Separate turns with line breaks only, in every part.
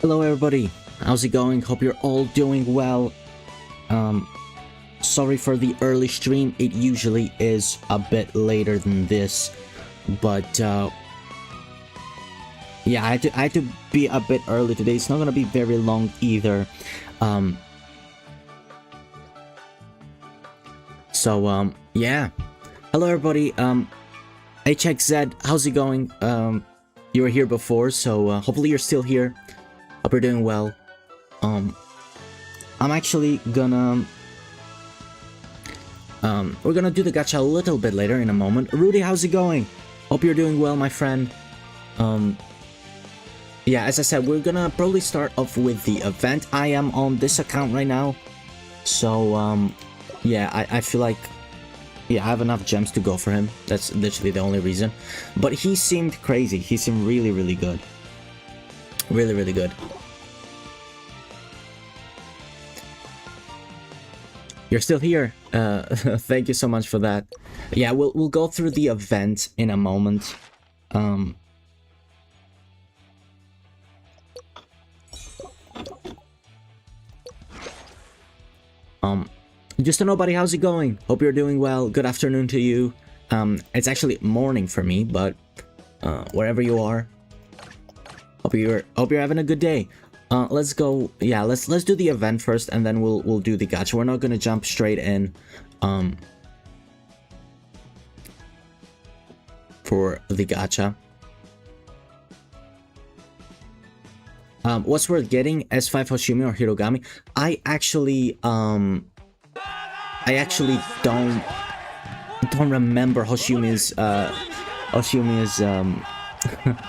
Hello everybody, how's it going? Hope you're all doing well. Sorry for the early stream, it usually is a bit later than this, but yeah, I had to be a bit early today. It's not gonna be very long either. Yeah. Hello everybody, HXZ, how's it going? You were here before, so hopefully you're still here. Hope you're doing well. I'm actually gonna we're gonna do the gacha a little bit later in a moment. Rudy, how's it going? Hope you're doing well, my friend. Yeah, as I said, we're gonna probably start off with the event. I am on this account right now, so yeah, I feel like, yeah, I have enough gems to go for him. That's literally the only reason. But he seemed crazy. He seemed really good. Really good. You're still here. Thank you so much for that. Yeah, we'll go through the event in a moment. Just to nobody, how's it going? Hope you're doing well. Good afternoon to you. It's actually morning for me, but wherever you are, hope you're having a good day. Let's go. Yeah, let's do the event first, and then we'll do the gacha. We're not gonna jump straight in for the gacha. What's worth getting, S5 Hoshimi or Hirugami? I actually don't remember Hoshiumi's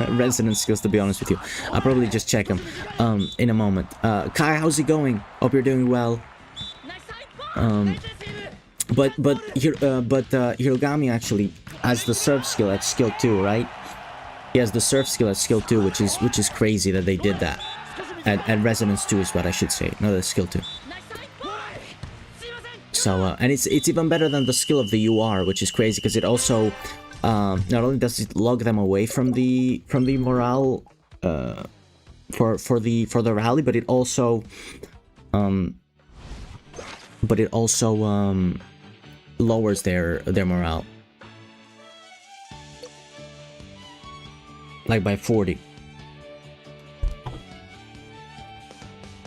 resonance skills, to be honest with you. I'll probably just check them in a moment. Kai, how's it going? Hope you're doing well. But Hirugami actually has the surf skill at skill 2, right? He has the surf skill at skill 2, which is crazy that they did that. At resonance 2 is what I should say, not at skill 2. So and it's even better than the skill of the UR, which is crazy because it also not only does it log them away from the morale for the rally, but it also lowers their morale, like by 40.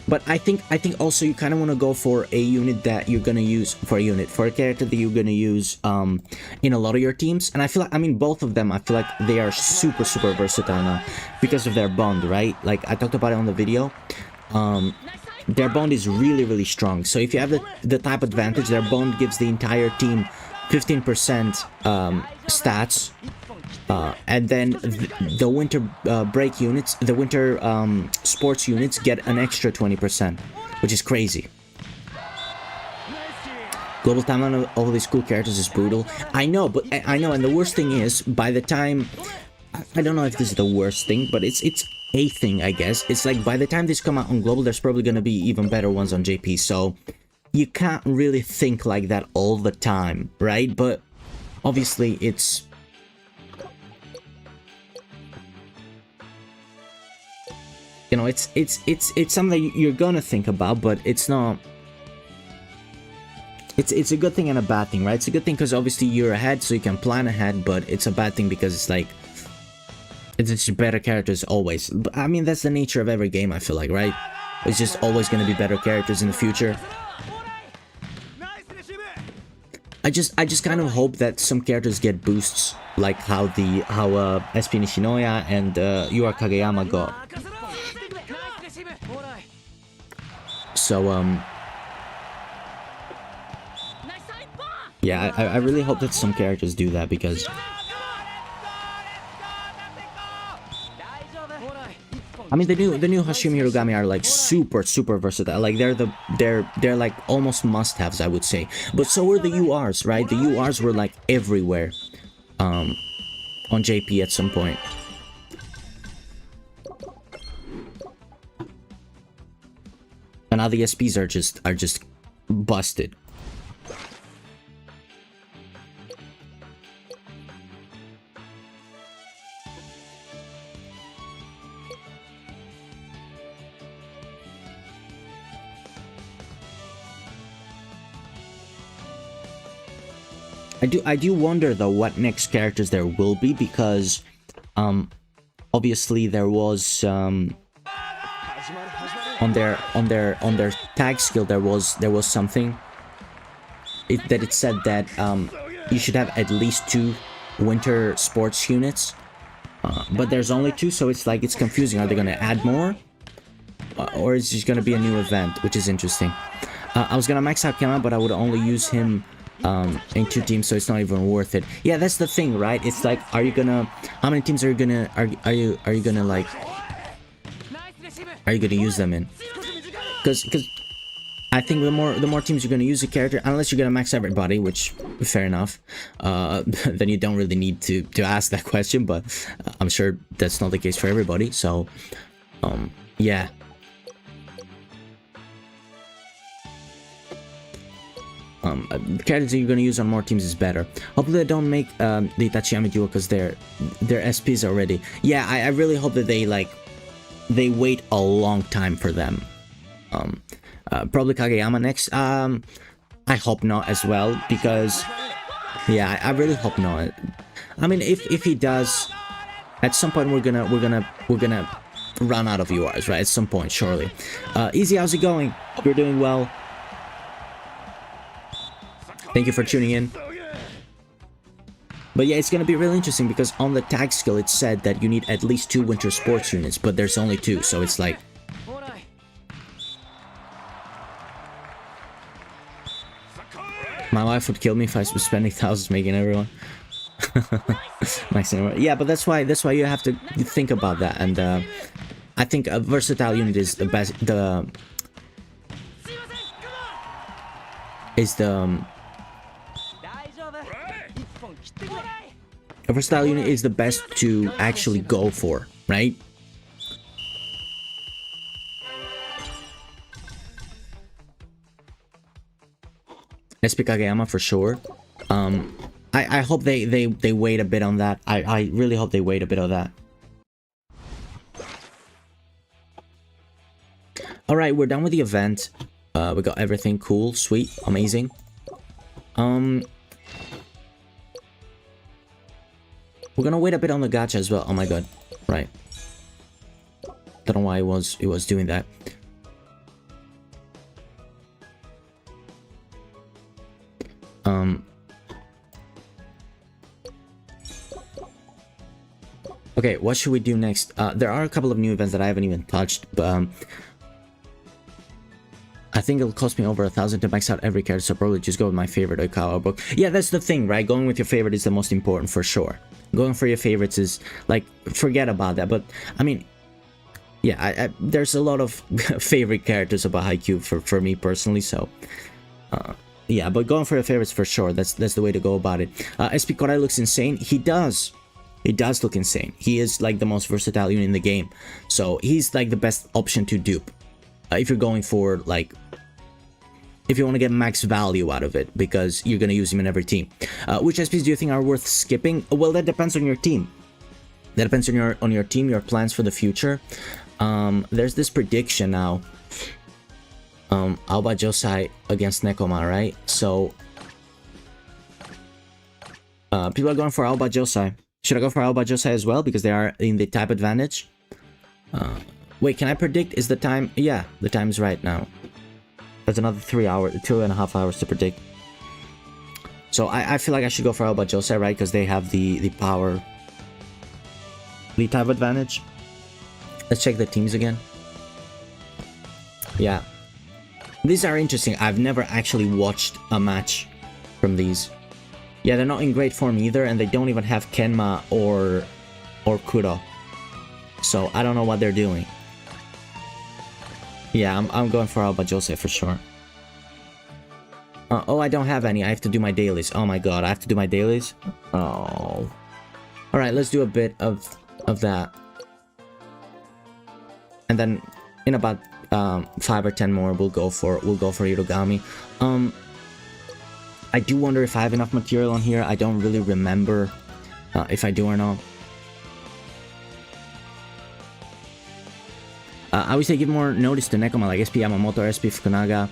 But I think also you kind of want to go for a unit that you're gonna use for a character that you're gonna use in a lot of your teams. And I feel like, I mean, both of them, I feel like they are super versatile now because of their bond, right? Like I talked about it on the video. Their bond is really strong. So if you have the type advantage, their bond gives the entire team 15% stats. And then the winter break units, the winter sports units get an extra 20%, which is crazy. Global timeline of all these cool characters is brutal. I know, but I know, and the worst thing is, by the time, I don't know if this is the worst thing, but it's a thing, I guess. It's like by the time these come out on global, there's probably gonna be even better ones on JP. So you can't really think like that all the time, right? But obviously it's, you know, it's something you're gonna think about, but it's not. It's a good thing and a bad thing, right? It's a good thing because obviously you're ahead, so you can plan ahead, but it's a bad thing because it's like, it's just better characters always. But, I mean, that's the nature of every game, I feel like, right? It's just always gonna be better characters in the future. I just kind of hope that some characters get boosts, like how SP Nishinoya and Yura Kageyama got. So yeah, I really hope that some characters do that, because I mean the new Hashimi Hirugami are like super versatile. Like they're like almost must-haves, I would say. But so were the URs, right? The URs were like everywhere on JP at some point. And now the SPs are just busted. I do wonder though what next characters there will be, because obviously there was on their tag skill there was something that it said that you should have at least 2 winter sports units, but there's only 2, so it's like it's confusing. Are they gonna add more, or is it just gonna be a new event, which is interesting. I was gonna max out Kema, but I would only use him in 2 teams, so it's not even worth it. Yeah, that's the thing, right? It's like, are you gonna, how many teams are you gonna like, are you gonna use them in? Because I think the more teams you're gonna use a character, unless you're gonna max everybody, which fair enough, then you don't really need to ask that question. But I'm sure that's not the case for everybody. So yeah. The characters that you're gonna use on more teams is better. Hopefully they don't make the Tachiyami duo, because they're SPs already. Yeah, I really hope that they wait a long time for them. Probably Kageyama next. I hope not as well, because yeah, I really hope not. I mean, if he does, at some point we're gonna run out of URs, right? At some point, surely. Easy, how's it going? Hope you're doing well. Thank you for tuning in. But yeah, it's gonna be really interesting, because on the tag skill it said that you need at least 2 winter sports units, but there's only 2, so it's like, my wife would kill me if I was spending thousands making everyone. Yeah, but that's why you have to think about that, and I think a versatile unit is the best. A versatile unit is the best to actually go for, right? SP Kageyama for sure. I hope they wait a bit on that. I really hope they wait a bit on that. Alright, we're done with the event. We got everything cool, sweet, amazing. We're gonna wait a bit on the gacha as well. Oh my god. Right. Don't know why it was doing that. Okay, what should we do next? There are a couple of new events that I haven't even touched, but I think it'll cost me over 1,000 to max out every character, so probably just go with my favorite Oikawa book. Yeah, that's the thing, right? Going with your favorite is the most important for sure. Going for your favorites is, like, forget about that. But, I mean, yeah, there's a lot of favorite characters about Haikyu for me personally, so... yeah, but going for your favorites for sure, that's the way to go about it. SP Korai looks insane. He does. He does look insane. He is, like, the most versatile unit in the game. So, he's, like, the best option to dupe. If you're going for, like... if you want to get max value out of it, because you're going to use him in every team. Which SPs do you think are worth skipping? Well, that depends on your team. That depends on your team, your plans for the future. There's this prediction now. Aoba Josai against Nekoma, right? So... people are going for Aoba Josai. Should I go for Aoba Josai as well? Because they are in the type advantage. Wait, can I predict? Is the time... yeah, the time's right now. That's another 2.5 hours to predict. So I feel like I should go for Aoba Josai, right? Because they have the power... the type advantage. Let's check the teams again. Yeah. These are interesting. I've never actually watched a match from these. Yeah, they're not in great form either, and they don't even have Kenma or Kuro. So I don't know what they're doing. Yeah, I'm going for Aoba Josai for sure. Oh, I don't have any. I have to do my dailies. Oh my god, I have to do my dailies? Oh. Alright, let's do a bit of that. And then in about 5 or 10 more we'll go for Hirugami. I do wonder if I have enough material on here. I don't really remember if I do or not. I would say give more notice to Nekoma, like SP Yamamoto or SP Fukunaga,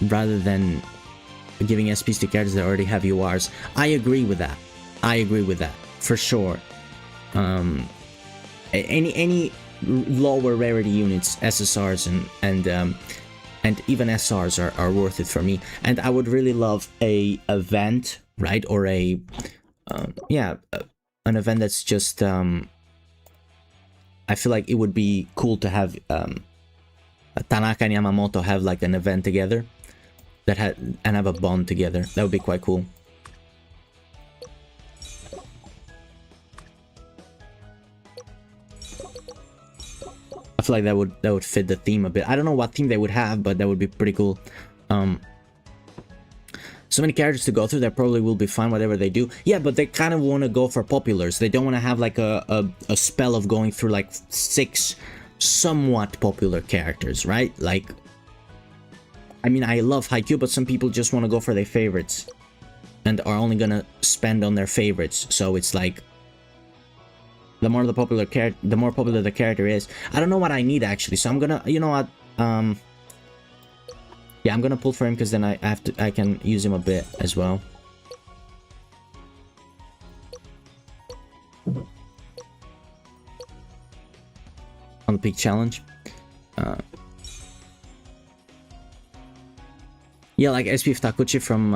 rather than giving SPs to characters that already have URs. I agree with that. I agree with that for sure. Any lower rarity units, SSRs and even SRs are worth it for me. And I would really love a event, right, or a an event that's just I feel like it would be cool to have Tanaka and Yamamoto have like an event together that have a bond together. That would be quite cool. I feel like that would fit the theme a bit. I don't know what theme they would have, but that would be pretty cool. So many characters to go through, that probably will be fine whatever they do. Yeah, but they kind of want to go for populars. They don't want to have like a spell of going through like 6 somewhat popular characters, right? Like, I mean, I love Haikyu, but some people just want to go for their favorites and are only gonna spend on their favorites. So it's like, the more popular the character is. I don't know what I need actually, so I'm gonna, you know what, yeah, I'm gonna pull for him because then I can use him a bit as well. On the peak challenge. Yeah, like SP Futakuchi from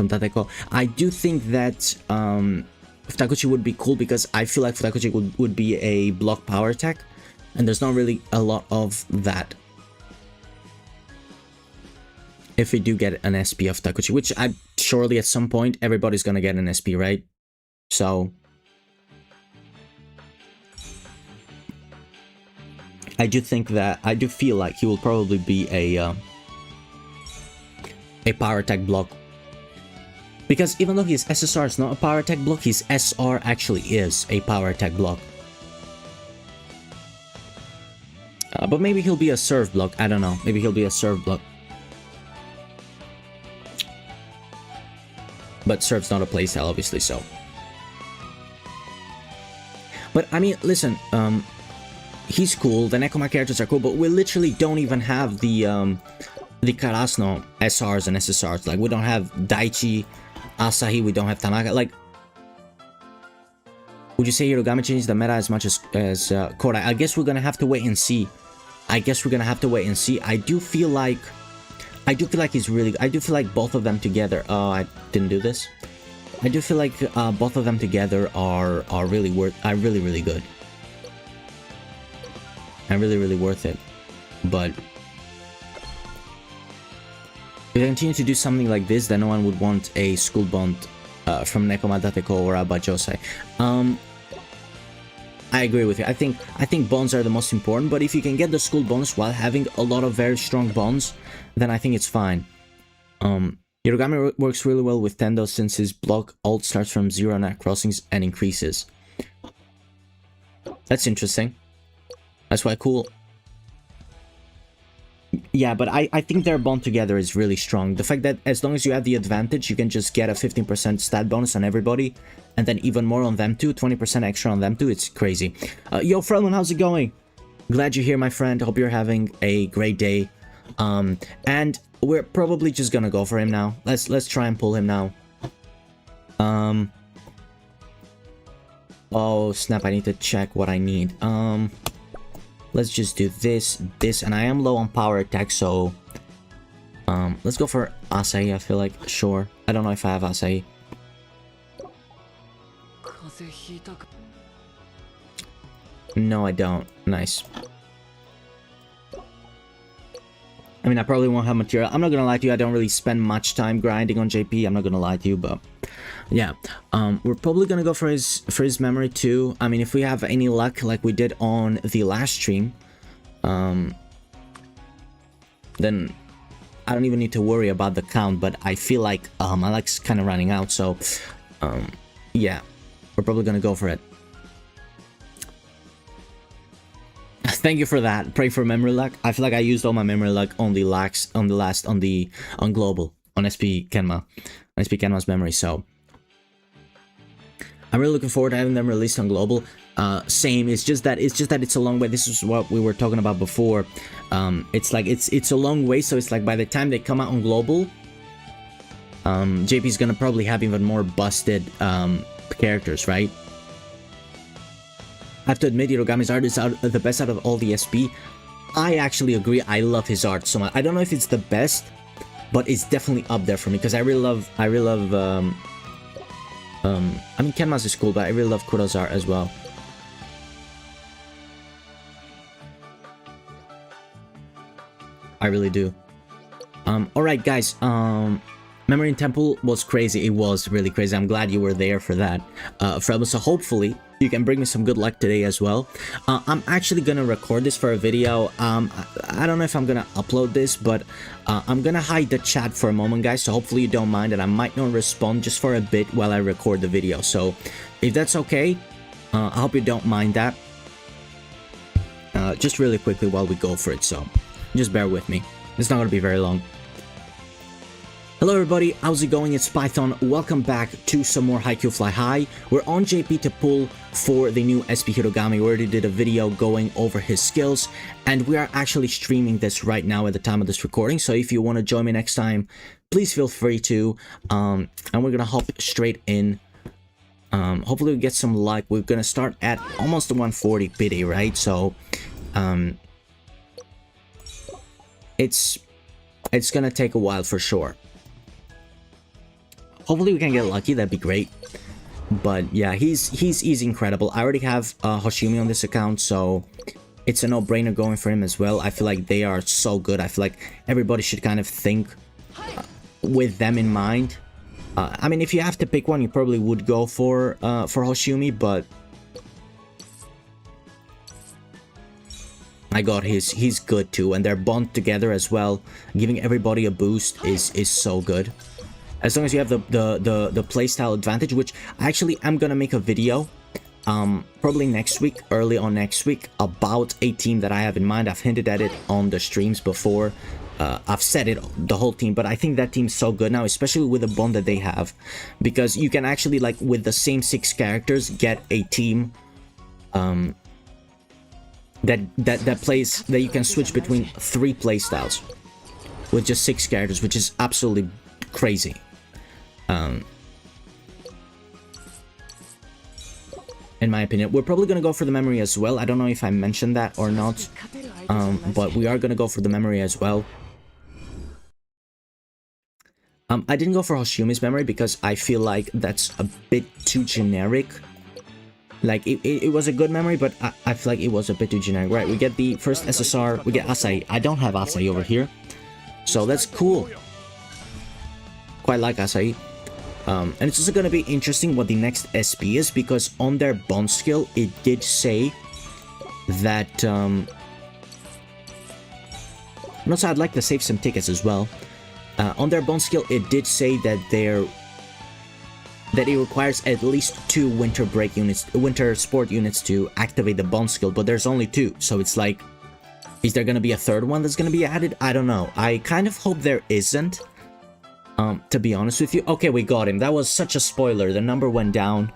Tateko. I do think that Futakuchi would be cool because I feel like Futakuchi would be a block power attack, and there's not really a lot of that. If we do get an SP of Futakuchi, which I surely at some point everybody's gonna get an SP, right? So I do feel like he will probably be a power attack block. Because even though his SSR is not a power attack block, his SR actually is a power attack block. But maybe he'll be a serve block, I don't know. Maybe he'll be a serve block. But serve's not a playstyle, obviously, so. But, I mean, listen, he's cool, the Nekoma characters are cool, but we literally don't even have the Karasuno SRs and SSRs. Like, we don't have Daichi, Asahi, we don't have Tanaka. Like, would you say Hirugami changed the meta as much as Kodai? I guess we're gonna have to wait and see. I do feel like he's really. I do feel like both of them together. Oh, I didn't do this. I do feel like both of them together are really good. And really worth it. But if they continue to do something like this, then no one would want a school bond from Nekoma Dateko or Aba Josei. I agree with you. I think bonds are the most important, but if you can get the school bonus while having a lot of very strong bonds, then I think it's fine. Hirugami works really well with Tendo since his block ult starts from 0 on crossings and increases. That's interesting. That's quite cool. Yeah, but I think their bond together is really strong. The fact that as long as you have the advantage, you can just get a 15% stat bonus on everybody, and then even more on them too, 20% extra on them too, it's crazy. Yo, Frelman, how's it going? Glad you're here, my friend. Hope you're having a great day. And we're probably just gonna go for him now. Let's try and pull him now. Oh, snap, I need to check what I need. Let's just do this, and I am low on power attack, so let's go for Asahi, I feel like. Sure. I don't know if I have Asahi. No, I don't. Nice. I mean, I probably won't have material. I'm not gonna lie to you, I don't really spend much time grinding on JP. I'm not gonna lie to you, but yeah. We're probably gonna go for his memory too. I mean, if we have any luck like we did on the last stream, then I don't even need to worry about the count, but I feel like my luck's kind of running out, so yeah, we're probably gonna go for it. Thank you for that. Pray for memory luck. I feel like I used all my memory luck on the on global, on SP Kenma's memory, so I'm really looking forward to having them released on global. Same, it's just that it's a long way. This is what we were talking about before. It's like it's a long way, so it's like by the time they come out on global, JP's gonna probably have even more busted characters, right? I have to admit, Hirugami's art is the best out of all the SP. I actually agree. I love his art so much. I don't know if it's the best, but it's definitely up there for me because I really love. I mean, Kenma's is cool, but I really love Kuro's art as well. I really do. Alright guys, Memory in Temple was crazy. It was really crazy. I'm glad you were there for that. So hopefully you can bring me some good luck today as well. I'm actually gonna record this for a video. I don't know if I'm gonna upload this, but I'm gonna hide the chat for a moment, guys. So hopefully you don't mind, and I might not respond just for a bit while I record the video. So if that's okay, I hope you don't mind that. Just really quickly while we go for it. So just bear with me. It's not gonna be very long. Hello everybody, how's it going? It's Python. Welcome back to some more Haikyu Fly High. We're on JP to pull for the new SP Hirugami. We already did a video going over his skills, and we are actually streaming this right now at the time of this recording. So if you want to join me next time, please feel free to. And we're gonna hop straight in. Hopefully we get some luck. We're gonna start at almost the 140 pity, right? So it's gonna take a while for sure. Hopefully we can get lucky, that'd be great. But yeah, he's incredible. I already have Hoshimi on this account, so it's a no-brainer going for him as well. I feel like they are so good. I feel like everybody should kind of think with them in mind. I mean, if you have to pick one, you probably would go for Hoshimi, but my god, he's good too, and their bond together as well, giving everybody a boost is so good. As long as you have the playstyle advantage, which actually I'm gonna make a video probably next week, early on next week, about a team that I have in mind. I've hinted at it on the streams before. I've said it, the whole team, but I think that team's so good now, especially with the bond that they have, because you can actually, like, with the same 6 characters, get a team that plays, that you can switch between 3 playstyles with just 6 characters, which is absolutely crazy. In my opinion, we're probably gonna go for the memory as well. I don't know if I mentioned that or not, but we are gonna go for the memory as well. I didn't go for Hoshiumi's memory because I feel like that's a bit too generic. Like, it was a good memory, but I feel like it was a bit too generic. Right, we get the first SSR, we get Asahi. I don't have Asahi over here, so that's cool. Quite like Asahi. And it's also going to be interesting what the next SP is, because on their bond skill, it did say that... and also, I'd like to save some tickets as well. On their bond skill, it did say that it requires at least 2 winter break units, winter sport units to activate the bond skill, but there's only 2, so it's like, is there going to be a third one that's going to be added? I don't know. I kind of hope there isn't. To be honest with you. Okay, we got him. That was such a spoiler. The number went down.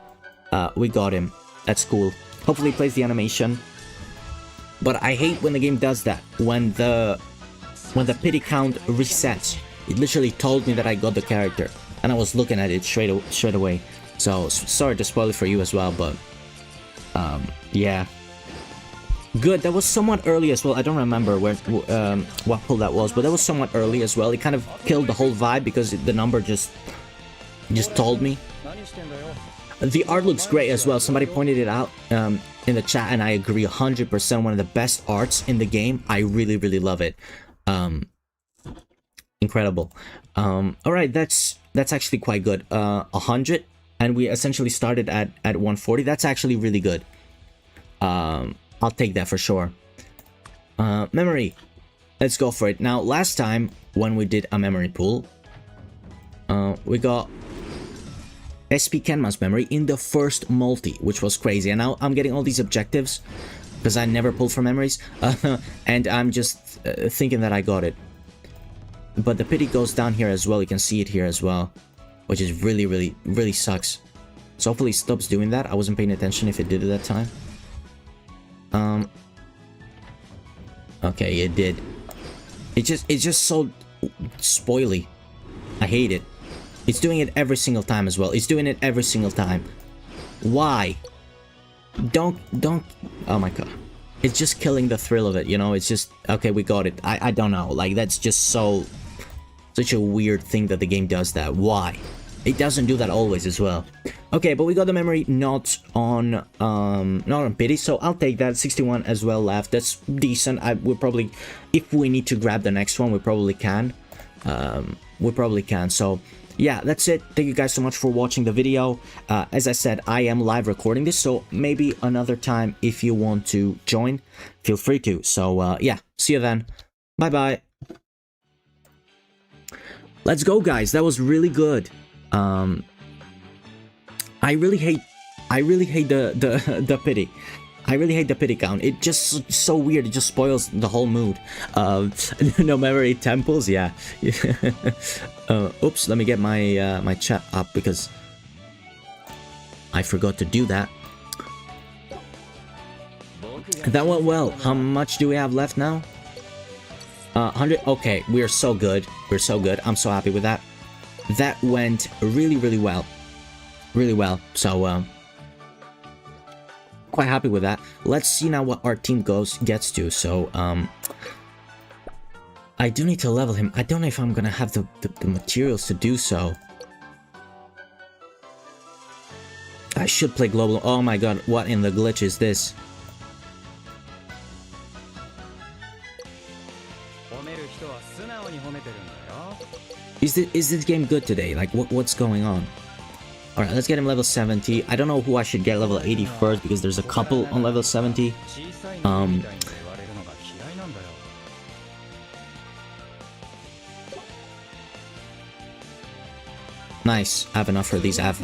We got him. That's cool. Hopefully he plays the animation. But I hate when the game does that. When the pity count resets. It literally told me that I got the character, and I was looking at it straight away. So sorry to spoil it for you as well, but yeah. Good, that was somewhat early as well. I don't remember where what pull that was, but that was somewhat early as well. It kind of killed the whole vibe because the number just told me. The art looks great as well. Somebody pointed it out in the chat, and I agree 100%. One of the best arts in the game. I really, really love it. Incredible. All right, that's actually quite good. 100, and we essentially started at 140. That's actually really good. I'll take that for sure. Memory. Let's go for it. Now, last time when we did a memory pool, we got SP Kenma's memory in the first multi, which was crazy. And now I'm getting all these objectives because I never pulled for memories. And I'm just thinking that I got it. But the pity goes down here as well. You can see it here as well, which is really, really, really sucks. So hopefully it stops doing that. I wasn't paying attention if it did at that time. Okay, it did. It's just so spoily. I hate it. It's doing it every single time as well. It's doing it every single time. Why? Don't... Oh my god. It's just killing the thrill of it, you know? It's just... Okay, we got it. I don't know. Like, that's just so... Such a weird thing that the game does that. Why? It doesn't do that always as well. Okay, but we got the memory not on pity, so I'll take that. 61 as well left. That's decent. We'll probably... If we need to grab the next one, we probably can. So... Yeah, that's it. Thank you guys so much for watching the video. As I said, I am live recording this, so maybe another time if you want to join, feel free to. So, yeah, see you then. Bye-bye. Let's go, guys. That was really good. I really hate the pity. I really hate the pity count. It just so weird. It just spoils the whole mood. No memory temples, yeah. Oops, let me get my my chat up because I forgot to do that. That went well. How much do we have left now? 100. Okay, we are so good. We're so good. I'm so happy with that. That went really, really well. Really well. So, quite happy with that. Let's see now what our team gets to. So, I do need to level him. I don't know if I'm gonna have the materials to do so. I should play global. Oh my god, what in the glitch is this? Is this game good today? Like, what's going on? Alright, let's get him level 70. I don't know who I should get level 80 first, because there's a couple on level 70. Nice. I have enough for these. I have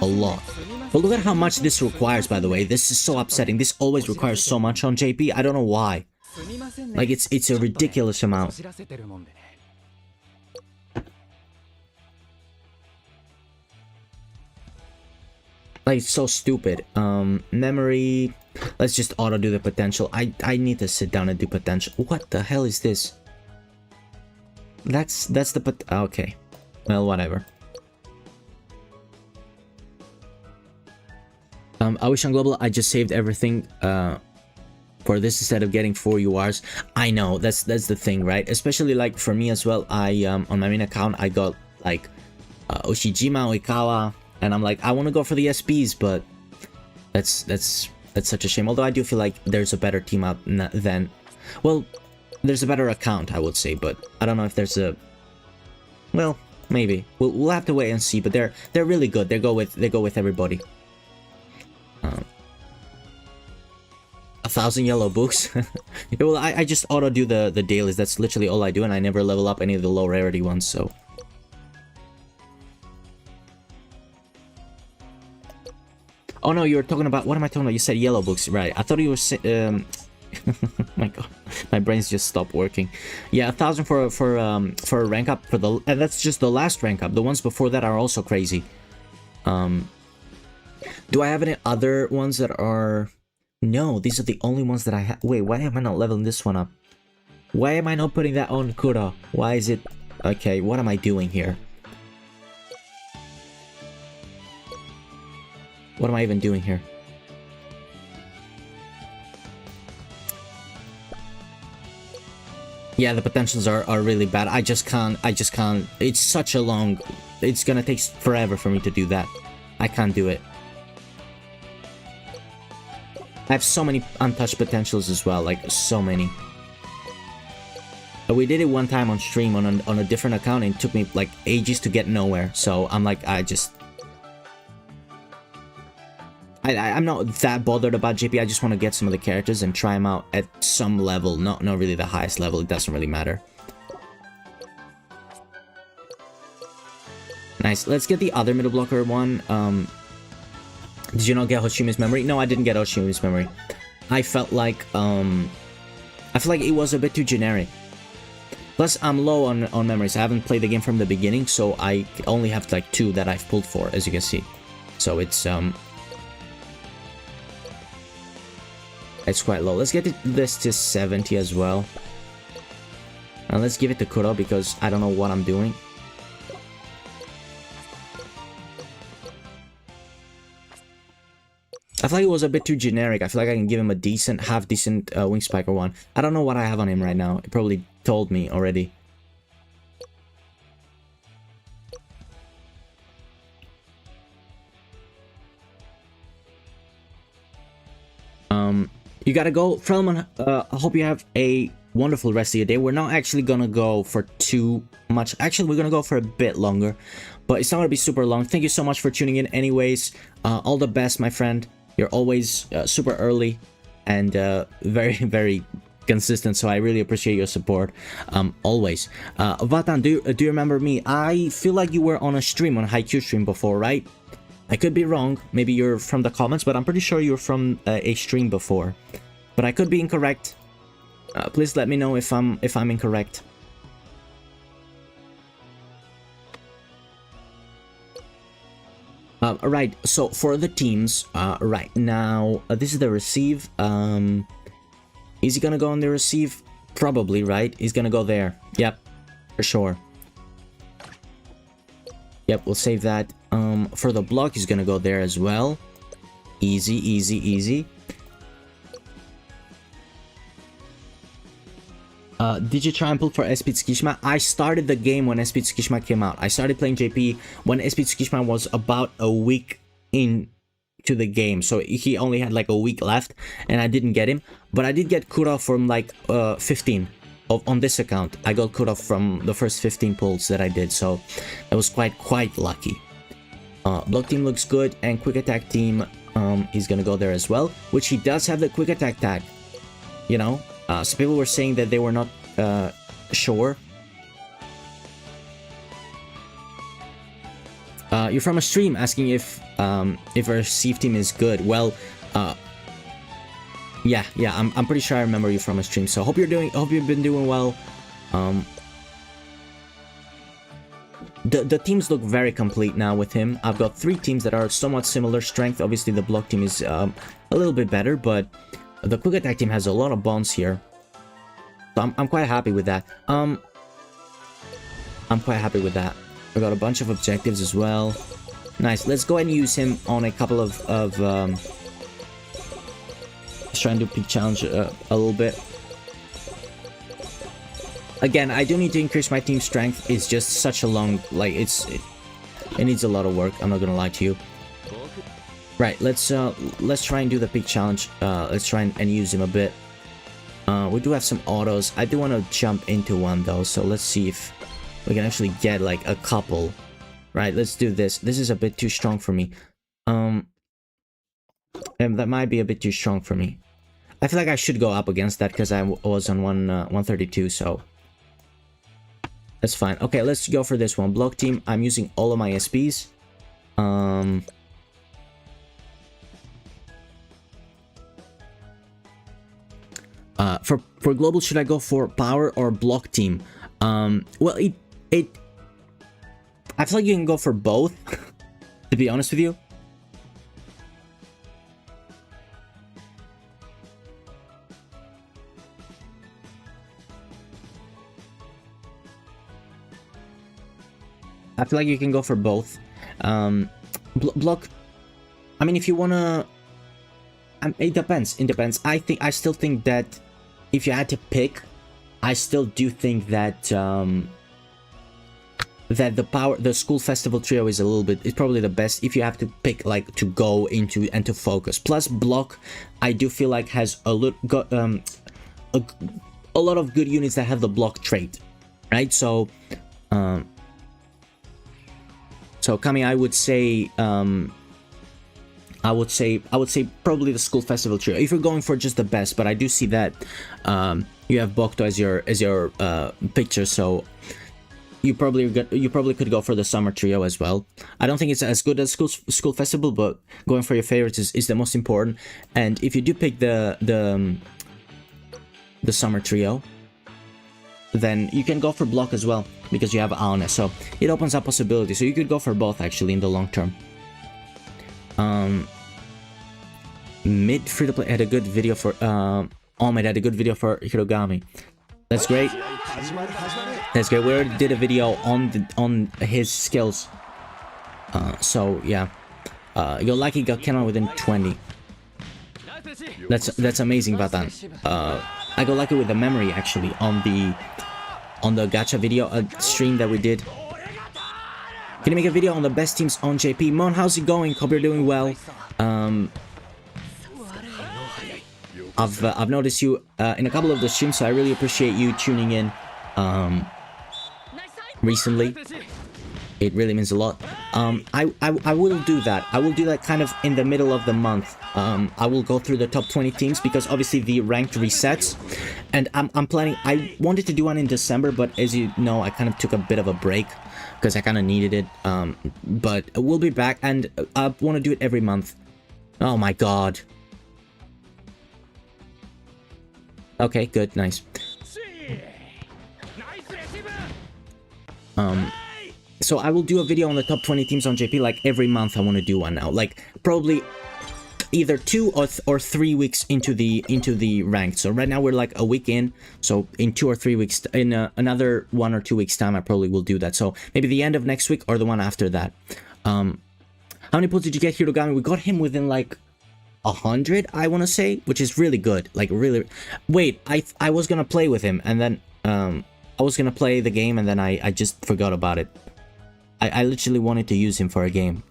a lot. But look at how much this requires, by the way. This is so upsetting. This always requires so much on JP. I don't know why. Like, it's a ridiculous amount. Like, it's so stupid. Memory. Let's just auto do the potential. I need to sit down and do potential. What the hell is this? That's the okay. Well, whatever. I wish on global I just saved everything for this instead of getting 4 URs. I know, that's the thing, right? Especially like for me as well. I on my main account I got like Oshijima, Oikawa, and I'm like, I want to go for the SPs, but that's such a shame. Although I do feel like there's a better team up than, well, there's a better account, I would say, but I don't know if there's a, well, maybe we'll have to wait and see. But they're really good. They go with everybody. 1,000 yellow books. Well, I just auto do the dailies. That's literally all I do, and I never level up any of the low rarity ones. So. Oh no, you were talking about, what am I talking about? You said yellow books, right? I thought you were my god, my brain's just stopped working. Yeah, 1,000 for a rank up for the, and that's just the last rank up. The ones before that are also crazy. Do I have any other ones that are? No, these are the only ones that I have. Wait, why am I not leveling this one up? Why am I not putting that on Kuro? Why is it? Okay, what am I doing here? What am I even doing here? Yeah, the potentials are really bad. I just can't. It's such a long... It's gonna take forever for me to do that. I can't do it. I have so many untouched potentials as well, like so many. But we did it one time on stream on a different account, and it took me like ages to get nowhere. So I'm like, I'm not that bothered about JP. I just want to get some of the characters and try them out at some level. Not really the highest level. It doesn't really matter. Nice. Let's get the other middle blocker one. Did you not get Hoshime's memory? No, I didn't get Hoshime's memory. I felt like it was a bit too generic. Plus, I'm low on memories. I haven't played the game from the beginning, so I only have like 2 that I've pulled for, as you can see. So it's quite low. Let's get this to 70 as well. And let's give it to Kuro because I don't know what I'm doing. I feel like it was a bit too generic. I feel like I can give him a decent, half decent wing spiker one. I don't know what I have on him right now. It probably told me already. You gotta go, Frelman. I hope you have a wonderful rest of your day. We're not actually gonna go for too much. Actually, we're gonna go for a bit longer, but it's not gonna be super long. Thank you so much for tuning in. Anyways, all the best, my friend. You're always super early and very, very consistent. So I really appreciate your support. Always. Vatan, do you remember me? I feel like you were on a stream, on a Haikyu stream before, right? I could be wrong. Maybe you're from the comments, but I'm pretty sure you're from a stream before. But I could be incorrect. Please let me know if I'm incorrect. Right. So for the teams, right now, this is the receive. Is he gonna go on the receive? Probably, right? He's gonna go there. Yep, for sure. Yep, we'll save that. For the block, he's gonna go there as well. Easy, easy, easy. Did you try and pull for SP Tsukishima? I started the game when SP Tsukishima came out. I started playing JP when SP Tsukishima was about a week into the game. So he only had like a week left and I didn't get him. But I did get Kuro from like 15 on this account. I got Kuro from the first 15 pulls that I did. So that was quite lucky. Block team looks good and quick attack team, he's gonna go there as well. Which he does have the quick attack tag, you know. So people were saying that they were not sure. You're from a stream asking if our receive team is good. Well, yeah, I'm pretty sure I remember you from a stream. So hope you've been doing well. The teams look very complete now with him. I've got 3 teams that are somewhat similar strength. Obviously, the block team is a little bit better, but the quick attack team has a lot of bonds here. So I'm quite happy with that. I'm quite happy with that. I got a bunch of objectives as well. Nice. Let's go ahead and use him on a couple of let's try and do peak challenge a little bit. Again, I do need to increase my team strength. It's just such a long, like, it needs a lot of work. I'm not gonna lie to you. Right, let's try and do the peak challenge. Let's try and use him a bit. We do have some autos. I do want to jump into one though, so let's see if we can actually get like a couple. Right, let's do this. This is a bit too strong for me. And that might be a bit too strong for me. I feel like I should go up against that because I was on 132, so that's fine. Okay, let's go for this one. Block team. I'm using all of my SPs. For global, should I go for power or block team? Well, I feel like you can go for both. To be honest with you. I feel like you can go for both. Block. I mean, if you wanna, it depends. It depends. I still think that if you had to pick, I still do think that that the school festival trio is probably the best if you have to pick, like, to go into and to focus. Plus block, I do feel like has a lot of good units that have the block trait, right? So Kami, I would say probably the school festival trio if you're going for just the best. But I do see that you have Bokto as your picture, so you probably could go for the summer trio as well. I don't think it's as good as school festival, but going for your favorites is the most important. And if you do pick the summer trio, then you can go for block as well because you have Aone, so it opens up possibilities. So you could go for both actually in the long term. Mid free to play had a good video for Ahmed had a good video for Hirugami. That's great. That's great. We already did a video on his skills. So yeah. You're lucky got came out within 20. That's amazing, Vatan. I got lucky with the memory actually on the gacha video stream that we did. Can you make a video on the best teams on JP? Mon, how's it going? Hope you're doing well. I've noticed you in a couple of the streams, so I really appreciate you tuning in recently. It really means a lot. I will do that. I will do that kind of in the middle of the month. I will go through the top 20 teams because obviously the ranked resets, and I'm planning. I wanted to do one in December, but as you know, I kind of took a bit of a break because I kind of needed it. But we'll be back, and I want to do it every month. Oh my god. Okay, good, nice. So I will do a video on the top 20 teams on JP like every month. I want to do one now, like probably either 2 or 3 weeks into the ranked. So right now we're like a week in, so in 2 or 3 weeks, in another 1 or 2 weeks time, I probably will do that. So maybe the end of next week or the one after that. How many pulls did you get, Hirugami? We got him within like 100, I want to say, which is really good. Like really. Wait, I was gonna play with him, and then I was gonna play the game, and then I just forgot about it. I literally wanted to use him for a game,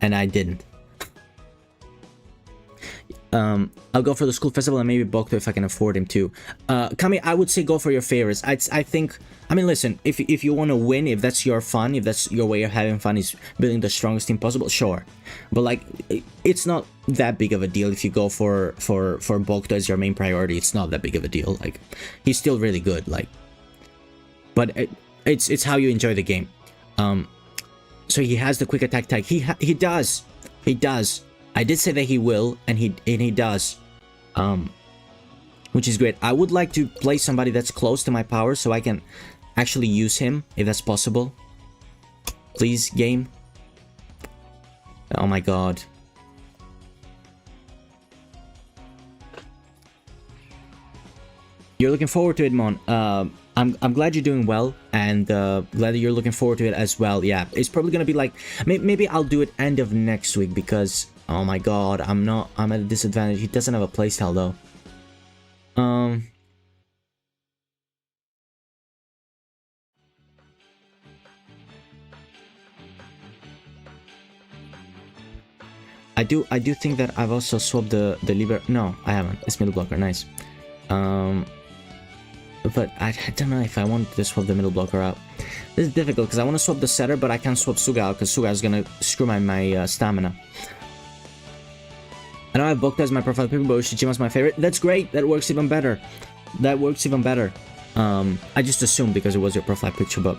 and I didn't. I'll go for the school festival and maybe Bokuto if I can afford him too. Kami, I would say go for your favorites. I think, I mean, listen, if you want to win, if that's your fun, if that's your way of having fun is building the strongest team possible, sure. But like, it's not that big of a deal if you go for Bokuto as your main priority. It's not that big of a deal. Like, he's still really good. Like, but it's how you enjoy the game. So he has the quick attack tag. He does. I did say that he will, and he does, which is great. I would like to play somebody that's close to my power so I can actually use him if that's possible. Please, game. Oh my god. You're looking forward to it, Mon. I'm glad you're doing well, and glad that you're looking forward to it as well. Yeah, it's probably gonna be like, maybe I'll do it end of next week because, oh my god, I'm at a disadvantage. He doesn't have a playstyle though. I do think that I've also swapped the liber. No, I haven't. It's middle blocker, nice. But I don't know if I want to swap the middle blocker out. This is difficult because I want to swap the setter, but I can't swap Suga out because Suga is gonna screw my stamina. I don't have Bokuto as my profile pick, but Ushijima's my favorite. That's great. That works even better. I just assumed because it was your profile picture, but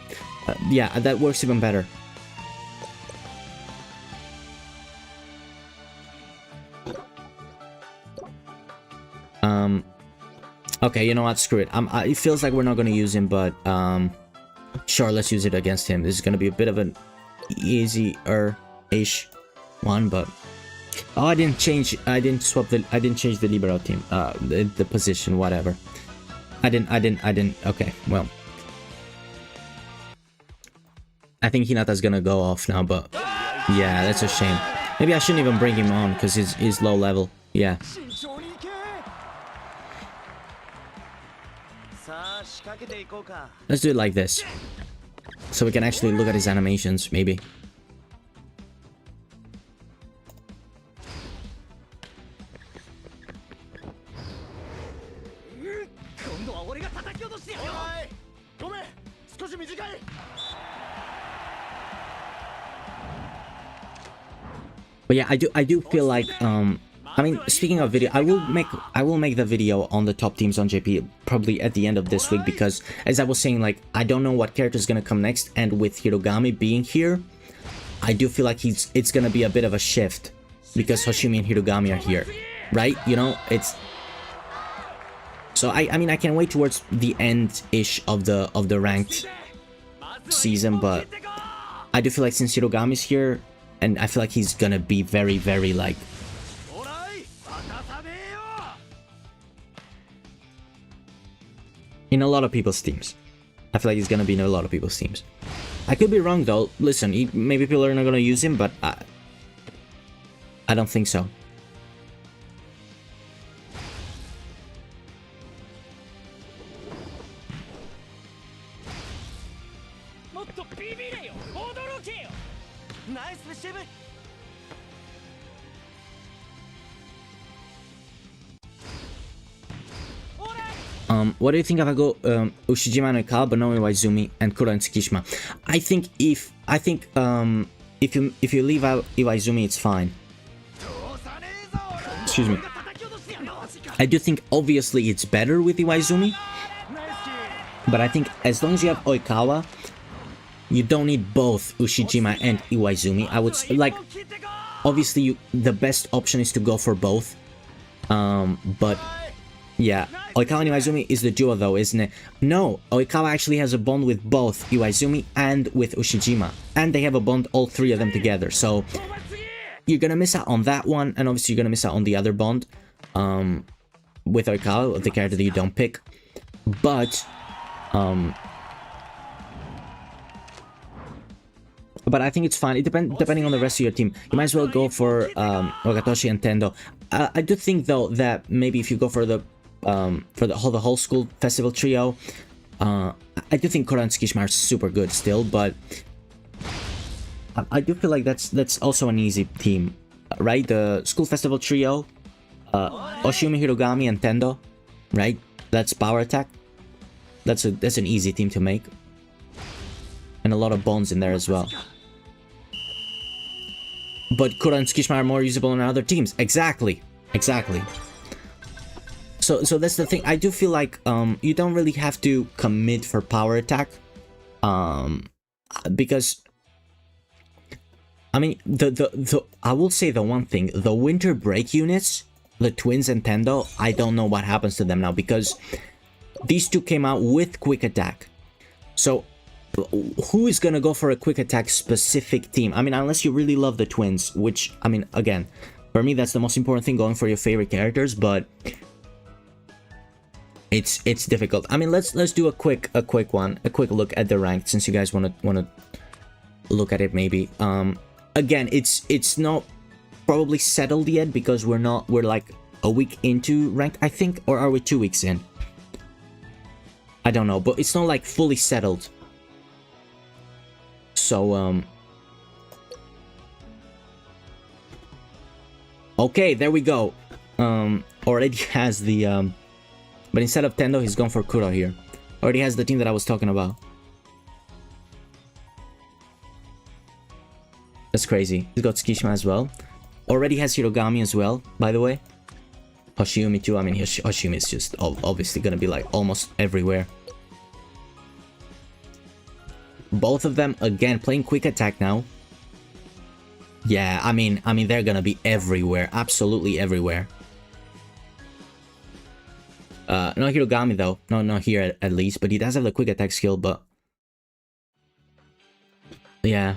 yeah, that works even better. Okay, you know what? Screw it. It feels like we're not gonna use him, but sure, let's use it against him. This is gonna be a bit of an easier-ish one, but oh, I didn't change the libero team, the position, whatever. I didn't. Okay, well, I think Hinata's gonna go off now, but yeah, that's a shame. Maybe I shouldn't even bring him on because he's low level. Yeah. Let's do it like this, so we can actually look at his animations, maybe. But yeah, I do feel like I mean, speaking of video, I will make the video on the top teams on JP probably at the end of this week because, as I was saying, like, I don't know what character is gonna come next, and with Hirugami being here, I do feel like it's gonna be a bit of a shift because Hoshimi and Hirugami are here, right? You know, it's so I mean I can wait towards the end-ish of the ranked season, but I do feel like since Hirugami's here, and I feel like he's gonna be very, very like. In a lot of people's teams. I feel like he's gonna be in a lot of people's teams. I could be wrong though. Listen, maybe people are not gonna use him, but I don't think so. What do you think if I go Ushijima and Oikawa, but no Iwaizumi and Kuro and Tsukishima? I think if you leave out Iwaizumi, it's fine. Excuse me. I do think obviously it's better with Iwaizumi, but I think as long as you have Oikawa, you don't need both Ushijima and Iwaizumi. I would like, obviously the best option is to go for both, but yeah, Oikawa and Iwaizumi is the duo though, isn't it? No, Oikawa actually has a bond with both Iwaizumi and with Ushijima, and they have a bond, all three of them together, so you're gonna miss out on that one, and obviously you're gonna miss out on the other bond with Oikawa, the character that you don't pick, but I think it's fine. It depending on the rest of your team. You might as well go for Wakatoshi and Tendo. I do think though that maybe if you go for the whole school festival trio, I do think Kuro and Tsukishima are super good still, but I do feel like that's also an easy team, right? The school festival trio, Oshumi, Hirugami, and Tendo, right? That's power attack. That's an easy team to make, and a lot of bones in there as well. But Kuro and Tsukishima are more usable on other teams. Exactly. So that's the thing. I do feel like you don't really have to commit for power attack, because I mean I will say the one thing, the winter break units, the twins and Tendo, I don't know what happens to them now, because these two came out with quick attack. So who is gonna go for a quick attack specific team? I mean, unless you really love the twins, which, I mean, again, for me that's the most important thing, going for your favorite characters, but it's difficult. I mean, let's do a quick look at the ranked, since you guys wanna look at it maybe. Again, it's not probably settled yet, because we're like a week into ranked, I think, or are we 2 weeks in? I don't know, but it's not like fully settled. So okay, there we go. Already has the but instead of Tendo, he's gone for Kuro here. Already has the team that I was talking about. That's crazy. He's got Tsukishima as well. Already has Hirugami as well, by the way. Hoshiumi too. I mean, Hoshiumi is just obviously gonna be like almost everywhere. Both of them, again, playing quick attack now. Yeah, I mean, they're gonna be everywhere. Absolutely everywhere. No Hirugami though. No, not here at least. But he does have the quick attack skill, but... yeah.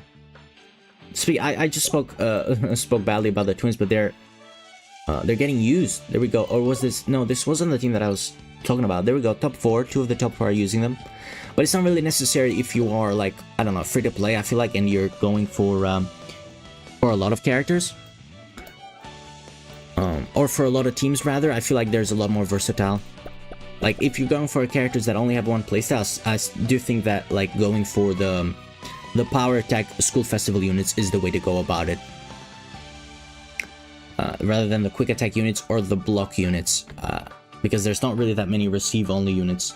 I just spoke badly about the twins, but they're getting used. There we go. Or was this... no, this wasn't the team that I was talking about. There we go. Top 4. 2 of the top 4 are using them. But it's not really necessary if you are, like, I don't know, free to play, I feel like, and you're going for a lot of characters. Or for a lot of teams, rather. I feel like there's a lot more versatile. Like, if you're going for characters that only have one playstyle, I do think that, like, going for the power attack school festival units is the way to go about it. Rather than the quick attack units or the block units. Because there's not really that many receive-only units.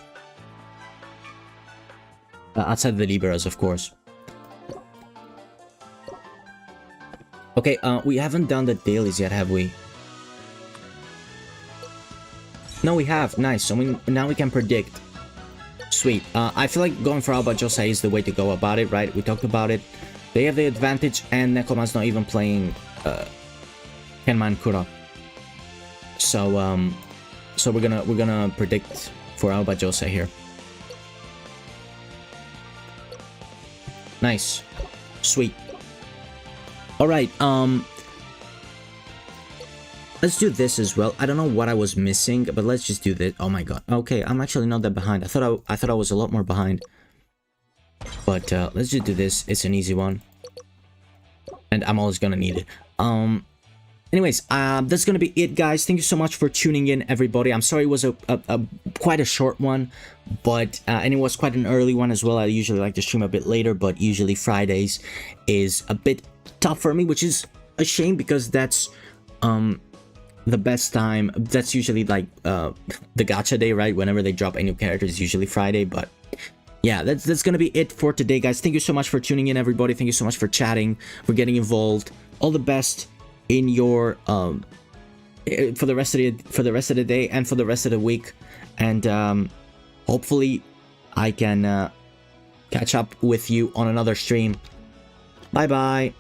Outside the Liberas, of course. Okay, we haven't done the dailies yet, have we? No, we have. Nice. So now we can predict. Sweet. I feel like going for Aoba Josei is the way to go about it, right? We talked about it. They have the advantage, and Nekoma's not even playing Kenma and Kuro. So we're gonna predict for Aoba Josei here. Nice. Sweet. Alright, let's do this as well. I don't know what I was missing, but let's just do this. Oh my god. Okay, I'm actually not that behind. I thought I was a lot more behind. But let's just do this. It's an easy one. And I'm always gonna need it. Anyways, that's gonna be it, guys. Thank you so much for tuning in, everybody. I'm sorry it was a quite a short one, but and it was quite an early one as well. I usually like to stream a bit later, but usually Fridays is a bit tough for me, which is a shame because that's the best time. That's usually like the gacha day, right? Whenever they drop a new character, it's usually Friday. But yeah, that's gonna be it for today, guys. Thank you so much for tuning in, everybody. Thank you so much for chatting, for getting involved. All the best in your for the rest of the day and for the rest of the week, and hopefully I can catch up with you on another stream. Bye bye.